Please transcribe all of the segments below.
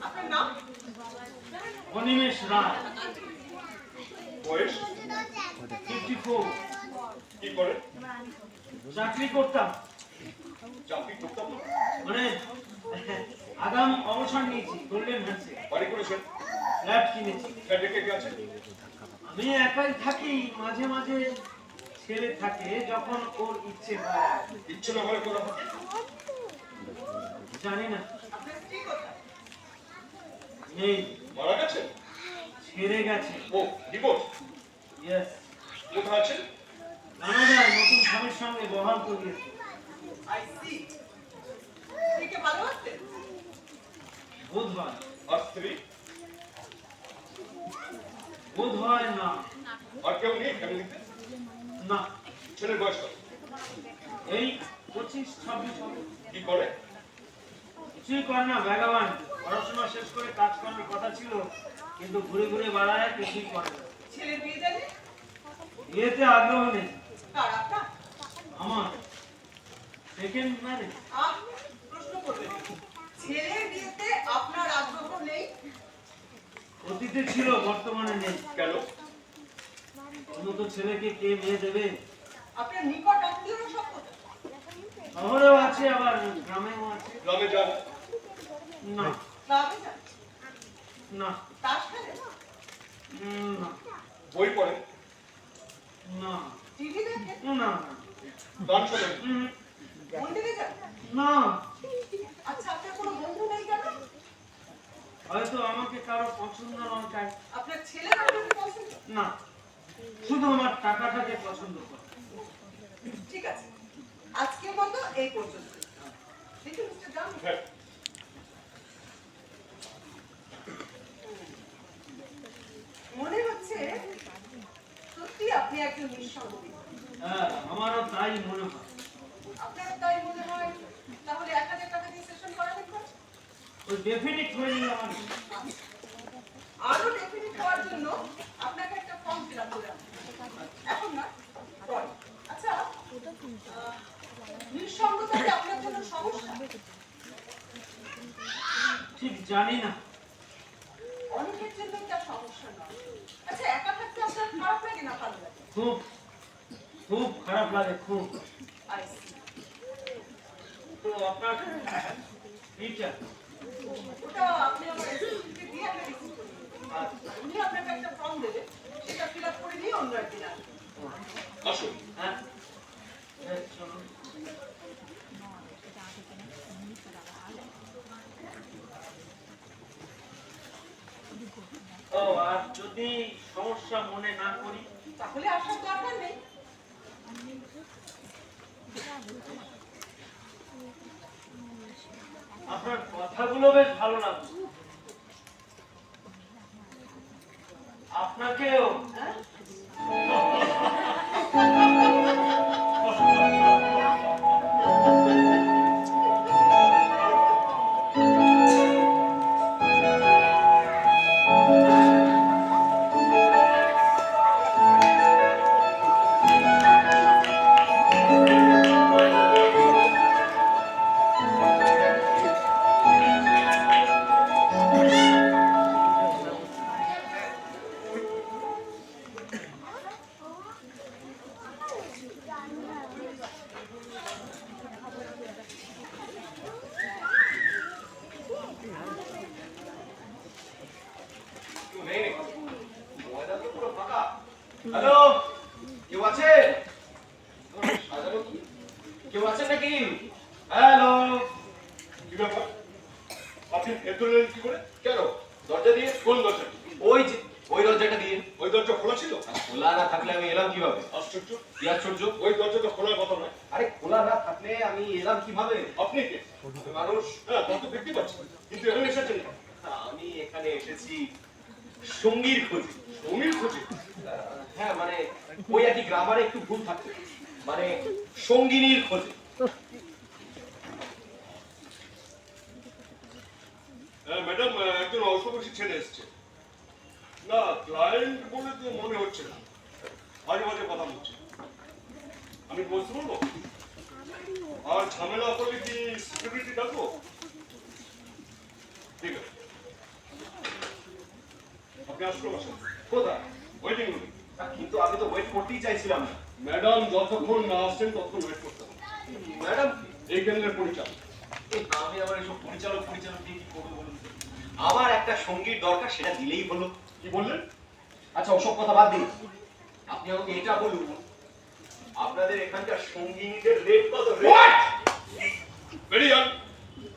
আপনার নাম? অনিমেষ রায়। বয়স? 54। কি করে? চাকরি করতাম, চাকরি করতাম না? মানে আগাম অবসর নিয়েছি। গোল্ডেন হ্যান্ডসে বাড়ি করেছেন? ফ্ল্যাট কিনেছি। ফ্ল্যাটে কে কে আছে? আমি একাই থাকি, মাঝে মাঝে ছেলে থাকে যখন ওর ইচ্ছে হয়। ইচ্ছে না হলে করা হয়? জানি না, আপনার স্ত্রী কোথায়? নেই, মারা গেছে? ছেড়ে গেছে। ও ডিভোর্স? ইয়েস। কোথায় আছেন? কানাডায় নতুন স্বামীর সঙ্গে বহাল করিয়েছে। I see. স্ত্রীকে ভালোবাসতে? বোধ হয়, আর স্ত্রী? বোধ হয় না। আর কেউ নেই ফ্যামিলিতে? না, ছেলের বয়স কত? এই 25-26 হবে। কি করে? কিছুই করে না, ভ্যাগাবান। পড়াশোনা শেষ করে কাজ করার কথা ছিল, কিন্তু ঘুরে ঘুরে বেড়ায়, কিছুই করে না। ছেলের বিয়ে জানে? বিয়েতে আগ্রহ নেই। কার আপনার? আমার সেকেন্ড ম্যারেজ। আপনি প্রশ্ন করবেন। ছেলের বিয়েতে আপনার আগ্রহ নেই? অতীতে ছিল, বর্তমানে নেই। কেন? উন্নত ছেলেকে কে মেয়ে দেবে? আপনার নিকট আত্মীয়রা সব কোথায়? শহরেও আছে, আবার গ্রামেও আছে। গ্রামে যান? না, ক্লাবে যান? না, তাস খেলেন? না, বই পড়েন? না, টিভি দেখেন? না, গান শোনেন? মন্দিরে যান? না। আচ্ছা, আপনার কোনো বন্ধু নেই কেন? হয়তো আমাকে কারো পছন্দ নয় তাই। আপনার ছেলে আপনাকে পছন্দ? না, শুধু আমার টাকাটাকে পছন্দ করে। ঠিক আছে, আজকের মতো এই পর্যন্ত। দেখুন মিস্টার জাম, হ্যাঁ। মনে হচ্ছে সত্যি আপনি একজন নিঃসঙ্গ ব্যক্তি। হ্যাঁ, আমারও তাই মনে হয়। আপনার তাই মনে হয়, তাহলে 1000 টাকা দিয়ে সেশন করাবেন না? ওই ডেফিনিট হয়ে গেল আমার। আরো ডেফিনিট হওয়ার জন্য আপনাকে একটা ফর্ম ফিল আপ করে আনতে হবে। এখন না, পরে। আচ্ছা, নিঃসঙ্গতাতে আপনার জন্য সমস্যা? ঠিক জানি না। অনেকের জন্য এটা সমস্যা নয়। আচ্ছা, একা থাকতে আপনার খারাপ লাগে না ভালো লাগে? খুব খুব খারাপ লাগে, খুব। I see. তো আপনার এইটা ওটা আপনি আমার এসএসসিতে দিয়ে আপনি রিসিভ করে নেবেন। উনি আপনাকে একটা ফর্ম দেবে, সেটা ফিল আপ করে নিয়ে অন্য একদিন আসবেন। আসুন। হ্যাঁ, এই চলুন। ও, আর যদি সমস্যা মনে না করি? তাহলে আসার দরকার নেই। আপনার কথাগুলো বেশ ভালো লাগছে। আপনাকেও। হ্যাঁ? হ্যালো, কেউ আছে? কেউ আছে নাকি? হ্যালো, কি ব্যাপার? আপনি ভেতরে এলেন কি করে? কেন দরজা দিয়ে? কোন দরজা? ওই যে ওই দরজাটা দিয়ে। ওই দরজা খোলা ছিল? খোলা না থাকলে আমি এলাম কিভাবে? আশ্চর্য, কি আশ্চর্য? ওই দরজা তো খোলার কথা নয়। আরে খোলা না থাকলে আমি এলাম কিভাবে? আপনি কে? মানুষ। হ্যাঁ, তা তো দেখতে পাচ্ছি, কিন্তু এখানে এসেছেন কেন? আমি এখানে এসেছি সঙ্গীর খোঁজে। সঙ্গীর খোঁজে? হ্যাঁ, মানে ওই একই গ্রামারে একটু ভুল থাকছে, মানে সঙ্গিনীর খোঁজে। হ্যাঁ ম্যাডাম, একজন অল্প বয়সী ছেলে এসছে। না, ক্লায়েন্ট বলে তো মনে হচ্ছে না, মাঝে মাঝে কথা বলছে। আমি বলতে বলবো? আর ঝামেলা করলে কি সিকিউরিটি ডাকবো? ঠিক আছে, আপনি আসলে বসেন কোথায়? ওয়েটিং রুমে। কিন্তু আমি তো ওয়েট করতেই চাইছিলাম না। ম্যাডাম যতক্ষণ না আসছেন ততক্ষণ ওয়েট করতে হবে। ম্যাডাম, এই কেন্দ্রের পরিচালক। আমি আবার এসব পরিচালক দিয়ে কি করবো বলুন তো? আমার একটা সঙ্গীর দরকার, সেটা দিলেই হলো। কি বললেন? আচ্ছা, ওসব কথা বাদ দিন। আপনি আমাকে এটা বলুন, আপনাদের এখানকার সঙ্গীদের রেট কত? What? বেরিয়ে যান,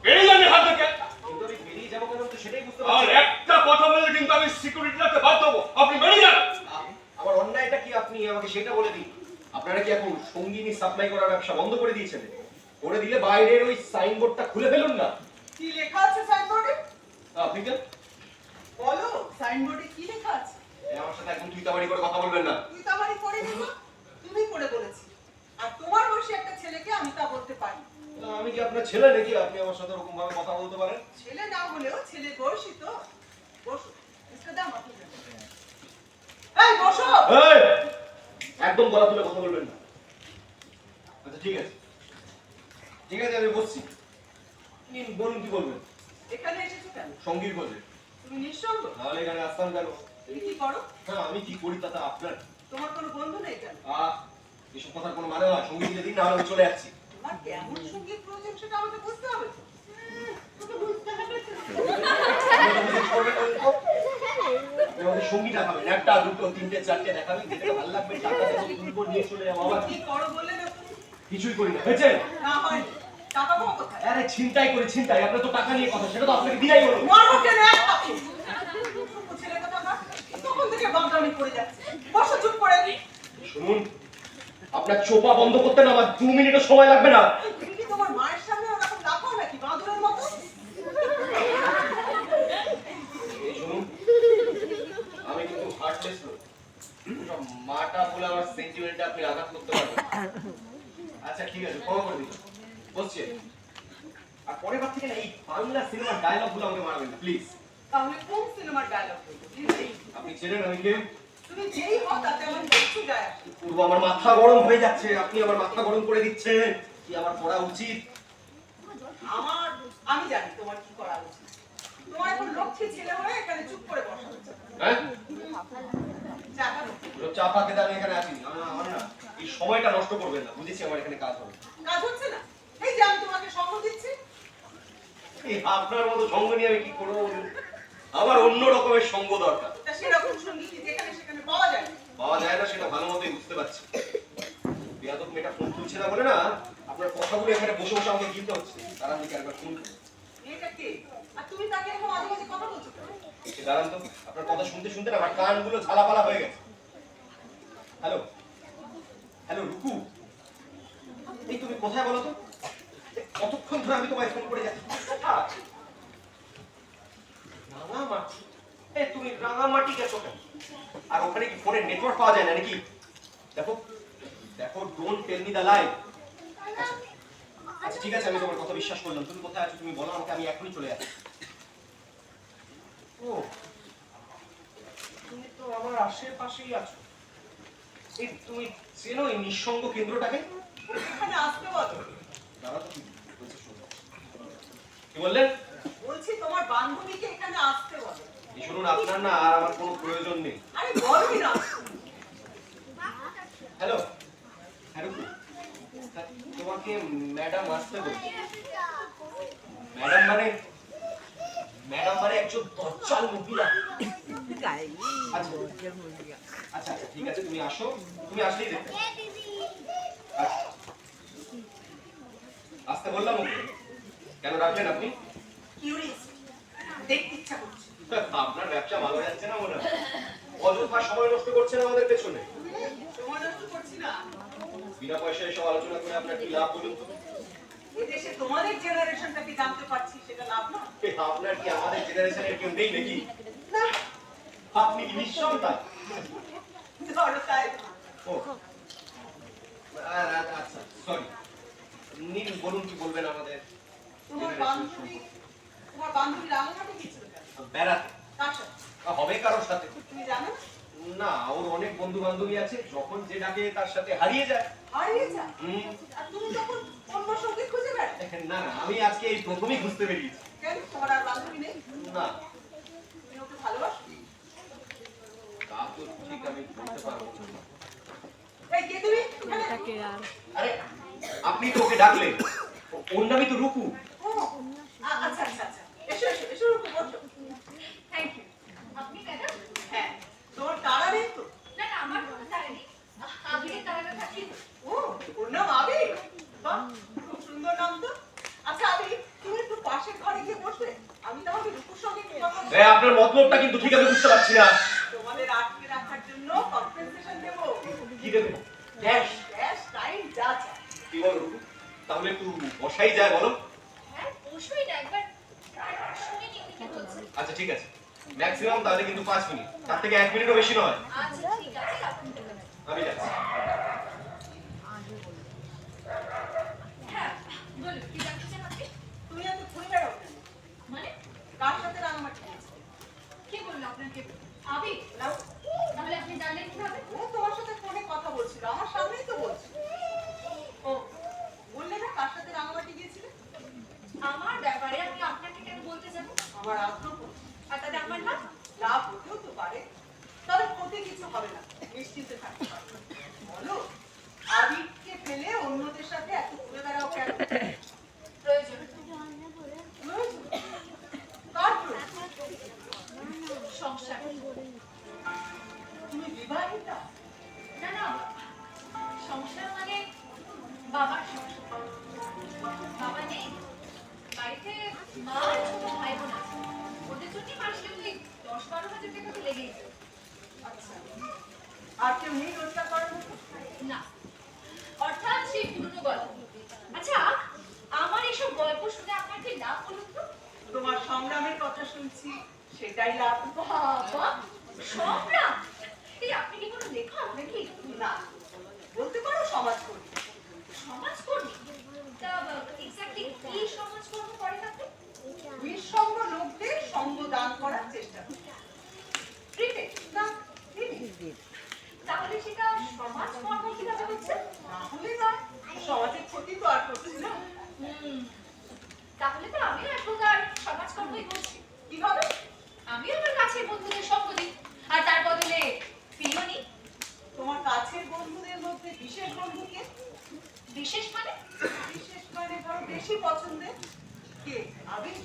বেরিয়ে যান এখান থেকে। কিন্তু আমি বেরিয়ে যাবো কেন, তো সেটাই বুঝতে আর পারছি না। একটা কথা বললে কিন্তু আমি সিকিউরিটি রাখতে বাধ্য হবো। আপনি বেরিয়ে যান। আমার অন্যায়টা কি আপনি আমাকে সেটা বলে দিন। আপনারা কি এখন সঙ্গিনী সাপ্লাই করার ব্যবসা বন্ধ করে দিয়েছেন? করে দিলে বাইরের ওই সাইনবোর্ডটা খুলে ফেলুন না। কি লেখা আছে সাইনবোর্ডে? আপনি কেন বলো, সাইনবোর্ডে কি লেখা আছে? আমার সাথে একদম তুই তাবাড়ি করে কথা বলবেন না। তুই তো আমারই করে দিবো, তুমি করে বলেছি। আর তোমার বয়সী একটা ছেলেকে আমি তা বলতে পারি। আমি কি আপনার ছেলে নাকি আপনি আমার সাথে ওরকম ভাবে কথা বলতে পারেন? ছেলে না হলেও ছেলে বয়সী তো। বসো, মিস্টার দাম আপনি যান। এই বসো। এই, একদম গলা তুলে কথা বলবেন না। আচ্ছা ঠিক আছে, ঠিক আছে, আমি বসছি। আপনি বলুন কি বলবেন। এখানে এসেছো কেন? সঙ্গীর বলবে, তুমি নিঃসঙ্গ? তাহলে এখানে আসতাম কেন? তুমি কি করো? হ্যাঁ, আমি কি করি তাতে আপনার? তোমার কোনো বন্ধু নেই কেন? এসব কথার কোনো মানে হয়? সঙ্গীত দিন, না হলে আমি চলে যাচ্ছি। তোমার কেমন সঙ্গীত প্রয়োজন সেটা আমাকে বুঝতে হবে তো। তোকে বুঝতে হবে তো। আপনি আমাকে সঙ্গী দেখাবেন, একটা দুটো তিনটে চারটে দেখাবেন, যেটা ভালো লাগবে টাকা দেবো, তুলবো, নিয়ে চলে যাবো। আবার কি করো বললে না তুমি? কিছুই করি না, হয়েছে? না হয়নি। টাকা পাবো কোথায়? আরে ছিনতাই করি, ছিনতাই। আপনার তো টাকা নিয়ে কথা, সেটা তো আপনাকে দিয়াই হলো। মারবো কেন এক থাপ্পড়? ছোট ছেলে কথা না, তখন থেকে বাঁধানি পড়ে যাচ্ছে। বসো চুপ করে। শুনুন, আপনার চোপা বন্ধ করতে না আমার 2 মিনিটও সময় লাগবে না। তুমি কি তোমার মায়ের সামনে ওরকম লাফাও নাকি বাঁদরের মতো? এই শুনুন, আমি কিন্তু হার্টলেস লোক। সব মাটা বলে আমার সেন্টিমেন্টে আপনি আঘাত করতে পারবেন। আচ্ছা ঠিক আছে, ক্ষমা করে দিন। বসছে। আর পরের বার থেকে না এই বাংলা সিনেমার ডায়লগ গুলো আমাকে মারবেন না প্লিজ। তাহলে কোন সিনেমার ডায়লগ বলবো? আপনি চেনেন আমি কে? তুমি যেই হও তাতে আমার কিচ্ছু যায় আসে না। পূর্ব আমার মাথা গরম হয়ে যাচ্ছে, আপনি আমার মাথা গরম করে দিচ্ছেন। কি আমার করা উচিত? আমি জানি তোমার কি করা উচিত। তোমার এখন লক্ষ্মী ছেলে হয়ে এখানে চুপ করে বসা হচ্ছে। হ্যাঁ, চাকা দাও। ওসব চা পা খেতে আমি এখানে আসিনি। আমার না এই সময়টা নষ্ট করবেন না, বুঝেছি আমার এখানে কাজ হবে। কাজ হচ্ছে না? এই যে আমি তোমাকে সঙ্গ দিচ্ছি। এই আপনার মতো সঙ্গ নিয়ে আমি কি করবো বলুন? আমার অন্য রকমের সঙ্গ দরকার। তা সেরকম সঙ্গী কি যেখানে সেখানে পাওয়া যায় না? পাওয়া যায় না সেটা ভালো মতোই বুঝতে পারছি। বেয়াদব মেয়েটা ফোন তুলছে না বলে না আপনার কথাগুলো এখানে বসে বসে আমাকে গিলতে হচ্ছে। দাঁড়ান দিকে একবার ফোন। মেয়েটা কে? আর তুমি তাকে এরকম মাঝে মাঝে কথা বলছো কেন? দাঁড়ান তো, আপনার কথা শুনতে শুনতে না আমার কানগুলো ঝালাপালা হয়ে গেছে। হ্যালো, হ্যালো রুকু, এই তুমি কোথায় বলো তো? কতক্ষণ ধরে আমি তোমায় ফোন করে যাচ্ছি। রাঙামাটি? এই তুমি রাঙামাটি গেছো কেন? আর ওখানে কি ফোনের নেটওয়ার্ক পাওয়া যায় না নাকি? দেখো দেখো, ডোন্ট টেল মি দ্য লাই। আচ্ছা ঠিক আছে, আমি তোমার কথা বিশ্বাস করলাম। তুমি কোথায় আছো তুমি বলো আমাকে, আমি এখনই চলে যাচ্ছি। ও, তুমি তো আমার আশেপাশেই আছো। এই তুমি চেনো এই নিঃসঙ্গ কেন্দ্রটাকে? এখানে আসতে বলো। দাঁড়া তো, কি বলছো শোনো। কি বললেন? বলছি তোমার বান্ধবীকে এখানে আসতে বলো। এই শুনুন, আপনার না আর আমার কোনো প্রয়োজন নেই। আরে বলোই না। হ্যালো, হ্যালো, তোমাকে ম্যাডাম আসতে বলছি। ম্যাডাম মানে একজন দজ্জাল মহিলা। আচ্ছা আচ্ছা আচ্ছা, ঠিক আছে, তুমি আসো, তুমি আসলেই দেখতে। আচ্ছা, আসতে বললাম ওকে। কেন রাখলেন আপনি? কিউরিয়াস, দেখতে ইচ্ছা করছে। আপনার ব্যবসা ভালো যাচ্ছে না মনে হয়। অযথা সময় নষ্ট করছেন আমাদের পেছনে। সময় নষ্ট করছি না। বিনা পয়সায় এসব আলোচনা করে আপনার কি লাভ বলুন তো? এদেশে তোমাদের জেনারেশনটাকে জানতে পারছি, সেটা লাভ না। আপনার কি আমাদের জেনারেশনের কেউ নেই নাকি? না, আপনি কি নিঃসন্তান? ধরো তাই। ও আচ্ছা, সরি। নিন, বলুন কি বলবেন আমাদের। তোমার বান্ধবী রাঙামাটি গেছিল কেন? বেড়াতে। কার সাথে? হবে কারোর সাথে? তুমি জানো? না, ওর অনেক বন্ধু বান্ধবী আছে, যখন যে ডাকে তার সাথে হারিয়ে যায়। হারিয়ে যা। হুম। আর তুমি তখন অন্য সঙ্গী খুঁজে বেড়াও। না না, আমি আজকে এই প্রথমেই বুঝতে পেরেছি। কেন তোমার আর বান্ধবী নেই? না, তুমি ওকে ভালোবাসো? তা তো ঠিক আমি বলতে পারবো না। এই কে তুমি? এখানে? আরে আপনি তো ওকে ডাকলেন, ওর নামই তো রুকু। ও, আচ্ছা আচ্ছা আচ্ছা, এসো এসো এসো, রুকু, বসো। Thank you. আপনি ম্যাডাম? হ্যাঁ, তোমার তাড়া নেই তো? না না, আমার কোনো তাড়া নেই। আবিরের তাড়াটা থাকলে ও, ওর নাম আবির? বাহ, খুব সুন্দর নাম তো। আচ্ছা আবির, তুমি একটু পাশের ঘরে গিয়ে বসবে, আমি তোমাকে রুকুর সঙ্গে একটু কথা বলবো। আপনার মতলবটা কিন্তু ঠিক আমি বুঝতে পারছি না। তোমাদের আটকে রাখার জন্য কম্পেনসেশন দেবো। কি দেবেন? ক্যাশ? ক্যাশ, টাইম, যা যা। কি বলো রুকু? তাহলে একটু বসাই যায় বলো। হ্যাঁ, অবশ্যই না, একবার শুনে নিন উনি কি বলছেন। আচ্ছা ঠিক আছে, ম্যাক্সিমাম তাহলে কিন্তু 5 মিনিট, তার থেকে 1 মিনিটও বেশি নয়। আচ্ছা ঠিক আছে, আপনি বলুন। আমি যাচ্ছি। হ্যাঁ, বলুন কি জানতে চান আপনি? তুমি এত ঘুরে বেড়াও কেন? মানে কার সাথে রাঙামাটি গেছে? কে বললো আপনাকে? আবির? নাও, তাহলে আপনি জানলেন কিভাবে? ও তোমার সাথে ফোনে কথা বলছিল, আমার সামনেই তো বলছিল। ও, বললে না কার সাথে রাঙামাটি গিয়েছিলে? আমার ব্যাপারে আমি আপনাকে কেন বলতে যাবো? আমার আগ্রহ করছে। আর তাতে আমার লাভ? লাভ হতেও তো পারে, তবে ক্ষতি কিছু হবে না, নিশ্চিন্তে থাকতে পারবে। বলো, আবিরকে ফেলে অন্যদের সাথে এত ঘুরে বেড়াও কেন? প্রয়োজন। প্রয়োজন? কার প্রয়োজন? সংসার। তুমি বিবাহিতা? না না, সংসার মানে বাবার সংসার। বাবা নেই, বাড়িতে মা আর ছোট ভাই বোন আছে। ওদের জন্য মাসে ওই 10-12 হাজার টাকা তো লেগেই যায়। আচ্ছা, আর কেউ নেই রোজগার করার মতো? না, অর্থাৎ সেই পুরনো গল্প। আচ্ছা, আমার এসব গল্প শুনে আপনার কি লাভ বলুন তো? তোমার সংগ্রামের কথা শুনছি, সেটাই লাভ। বাবা, সংগ্রাম! এই আপনি কি কোনো লেখক নাকি? না, বলতে পারো সমাজকর্মী। সমাজকর্মী? তা এক্স্যাক্টলি কি সমাজকর্ম করেন আপনি? নিঃসঙ্গ লোকদের সঙ্গ দান করার চেষ্টা করি। ফ্রিতে? না, ফ্রিতে। তাহলে সেটা সমাজকর্ম কিভাবে হচ্ছে? না হলে নয়, সমাজের ক্ষতি তো আর করছি না। তাহলে তো আমিও এক প্রকার সমাজকর্মই করছি। কিভাবে? আমিও আমার কাছের বন্ধুদের সঙ্গ দিই, আর তার বদলে ফিরিও নিই। তোমার কাছের বন্ধুদের মধ্যে বিশেষ বন্ধু কে? বিশেষ মানে? বিশেষ মানে ধরো বেশি পছন্দের কে? আবির?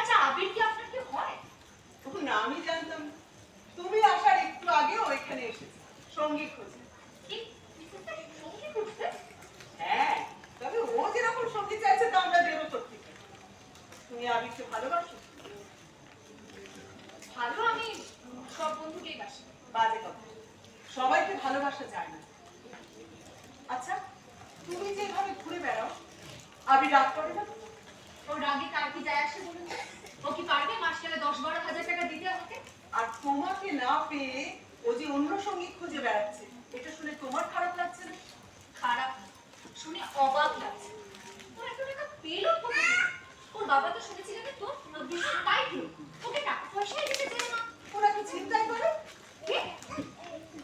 আচ্ছা, আবির কি আপনার কি হয়? না, আমি জানতাম না। তুমি আসার একটু আগেও এখানে এসেছে সঙ্গী খোঁজে। কি সঙ্গী খুঁজতে? হ্যাঁ, তবে ও যেরকম সঙ্গী চাইছে তা আমরা দেবো সত্যি। তুমি আবিরকে ভালোবাসো? ভালো, আমি সব বন্ধুকেই বাসি। বাজে কথা, সবাইকে ভালোবাসা যায় না। আচ্ছা, তুমি যেভাবে ঘুরে বেড়াও, আবির রাগ করে না? ওর রাগে কার কি যায় আসে বলুন তো? ও কি পারবে মাস গেলে 10-12 হাজার টাকা দিতে আমাকে? আর তোমাকে না পেয়ে ও যে অন্য সঙ্গী খুঁজে বেড়াচ্ছে, এটা শুনে তোমার খারাপ লাগছে না? খারাপ শুনে অবাক লাগছে। ও এত টাকা পেলো কোথায়? ওর বাবা তো শুনেছিলেন তো তাই তো ওকে টাকা পয়সাই দিতে চায় না। ওরা কি চিন্তাই করে? কে?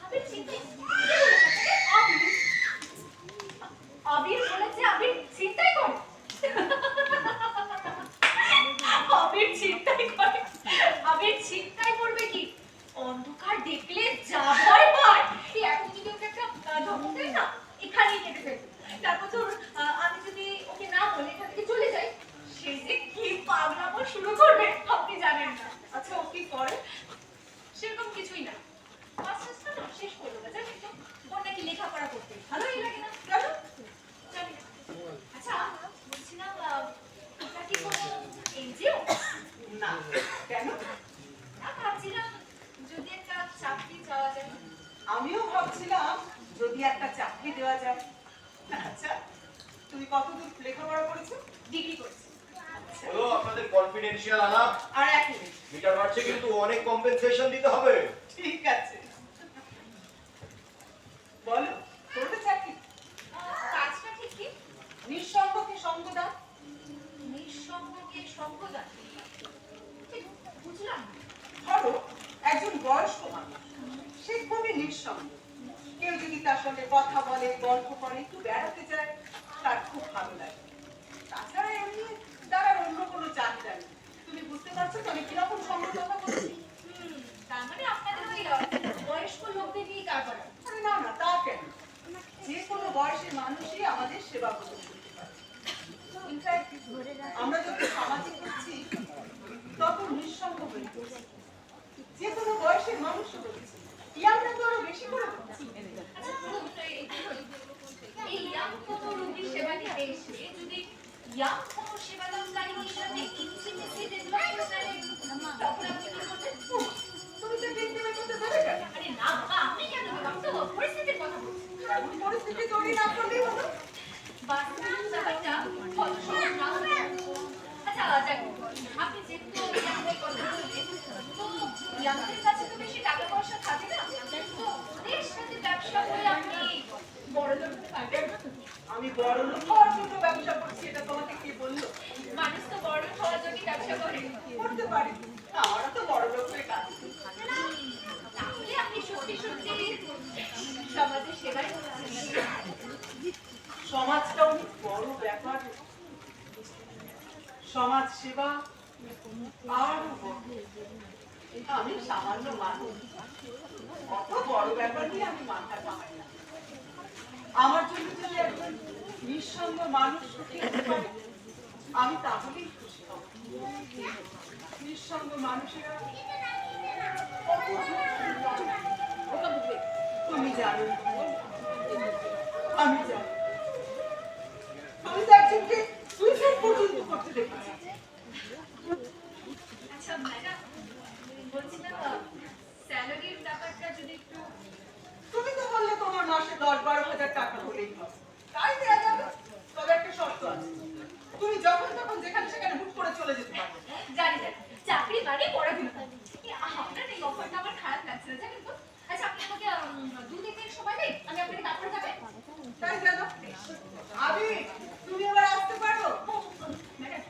আবির চিন্তাই? কে বলেছে আপনাকে? আবির? আবির বলেছে আবির চিন্তাই করে? আবির চিন্তাই করে? আবির চিন্তাই করবে কি? অন্ধকার দেখলে যা ভয় পায়, এই এখন যদি ওকে একটা ধমক দেয় না, এখানেই কেটে ফেলবে। তারপর তো আমি যদি ওকে না বলে এখান থেকে চলে যাই, সে যে কি পাগলামো শুরু করবে আপনি জানেন না। আচ্ছা, ও কি করে? সেরকম কিছুই না, মাস্টার্সটা না শেষ করলো না, জানেন তো? ওর নাকি লেখাপড়া করতে ভালোই লাগে না। কেন? জানি না। আচ্ছা, বলছিলাম ওটা কি কোনো এনজিও? না, কেন? না, ভাবছিলাম যদি একটা চাকরি চাওয়া যায়। আমিও ভাবছিলাম যদি একটা চাকরি দেওয়া যায়। আচ্ছা, তুমি কতদূর লেখাপড়া করেছো? ডিগ্রি করছি। হলো আপনাদের কনফিডেন্সিয়াল আলাপ। আর 1 মিনিট। মিটার বাড়ছে কিন্তু অনেক কম্পেনসেশন দিতে হবে। ঠিক আছে, বলো করবে চাকরি? কাজটা ঠিক কি? নিঃসঙ্গকে সঙ্গ দাও। নিঃসঙ্গকে সঙ্গদান? ঠিক বুঝলাম না। ধরো একজন বয়স্ক মানুষ, সে খুবই নিঃসঙ্গ। কেউ যদি তার সঙ্গে কথা বলে, গল্প করে, একটু বেড়াতে যায়, তার খুব ভালো লাগে। তাছাড়া এমনি তার আর অন্য কোনো চাহিদা নেই। তুমি বুঝতে পারছো তো আমি কিরকম সমঝোতা করছি? তার মানে আপনাদের ওই বয়স্ক লোকদের নিয়ে কারবার। আরে না না, তা কেন? যে কোনো বয়সের মানুষই আমাদের সেবা করতে করতে পারে। ইনফ্যাক্ট আমরা যত সামাজিক হচ্ছি তত নিঃসঙ্গ হয়ে পড়ছি। যে কোনো বয়সের মানুষ হচ্ছে, ইয়াংরা তো আরো বেশি করে হচ্ছে। আচ্ছা, এই ইয়াং কোনো রোগীর সেবা নিতে এসে যদি ইয়াং কোনো সেবাদানকারীর সাথে ইন্টিমেসি ডেভেলপ করে তাহলে তখন আপনি কি করবেন? তুমি তো দেখতে করতে দেবে কেন? আরে না বাবা, আপনি কেন দেবেন? আমি তো পরিস্থিতির কথা বলছি। এমন পরিস্থিতি তৈরি না করলেই হলো। বাস্তব ব্যাপারটা কত সহজ না হলে। আচ্ছা যাক, আপনি যেহেতু ইয়াংদের কথা বললেন, তো ইয়াংদের কাছে তো বেশি টাকা পয়সা থাকে না, তো ওদের সাথে ব্যবসা করে আপনি বড় লোক হতে পারবেন। আমি বড় লোক হওয়ার জন্য ব্যবসা করছি, এটা তোমাকে কে বললো? মানুষ তো বড় লোক হওয়ার জন্য ব্যবসা করে। করতে পারি, আমারও তো বড় লোক হয়ে কাজ। তাহলে আপনি সত্যি সত্যি সমাজের সেবাই করছেন। সমাজটা অনেক বড় ব্যাপার। সমাজ সেবা আরো বড়। আমি সামান্য মানুষ, অত বড় ব্যাপার নিয়ে আমি মাথা ঘামাই না। আমার জন্য যদি একজন নিঃসঙ্গ মানুষ সুখী হতে পারে, আমি তাহলেই খুশি হব। নিঃসঙ্গ মানুষেরা কত তুমি জানো, আমি জানি। আমি তো একজনকে সুইসাইড পর্যন্ত করতে দেখেছি। আচ্ছা ম্যাডাম, বলছিলাম স্যালারির ব্যাপারটা যদি একটু। তুমি তো বললে তোমার মাসে 10-12 হাজার টাকা হলেই হবে, তাই দেয়া যাবে। তবে একটা শর্ত আছে, তুমি যখন তখন যেখানে সেখানে হুট করে চলে যেতে পারবে। জানি জানি, চাকরি মানে পড়াশোনা। আপনার এই অফারটা আমার খারাপ লাগছে না, জানেন তো? আচ্ছা আপনি আমাকে 2-3 দিন সময় দিন, আমি আপনাকে তারপরে যাবেন। তাই জানো আবি, তুমি এবার আসতে পারো? ম্যাডাম,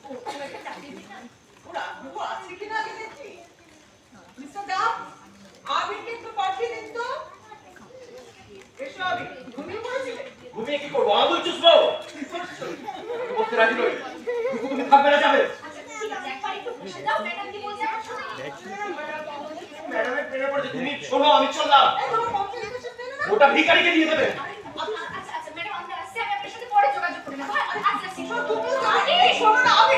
ও একটা চাকরি দিন না। ওর আগ্রহ আছে কিনা আমি দেখি। মিস্টার দাম, আবিকে একটু পাঠিয়ে দিন তো। এসো আবি, ঘুমিয়ে পড়েছিলে? ঘুমিয়ে কি করবো? আদৌ চুষবো? আমি বলতে রাজি নই। তুমি থাকবে না, যাবে? আচ্ছা ঠিক আছে, একবার একটু বসে যাও, ম্যাডাম কি বলছে আমার শুনে। ম্যাডামের প্রেমে পড়েছে, তুমি শোনো, আমি চললাম। এই তোমার কমপ্লেন এসে ফেলে না? ওটা ভিখারিকে দিয়ে দেবে। আচ্ছা আচ্ছা ম্যাডাম, আমরা আসছি, আমি আপনার সাথে পরে যোগাযোগ করে নেবো। আচ্ছা তুমি তো আগে শোনো না আবি।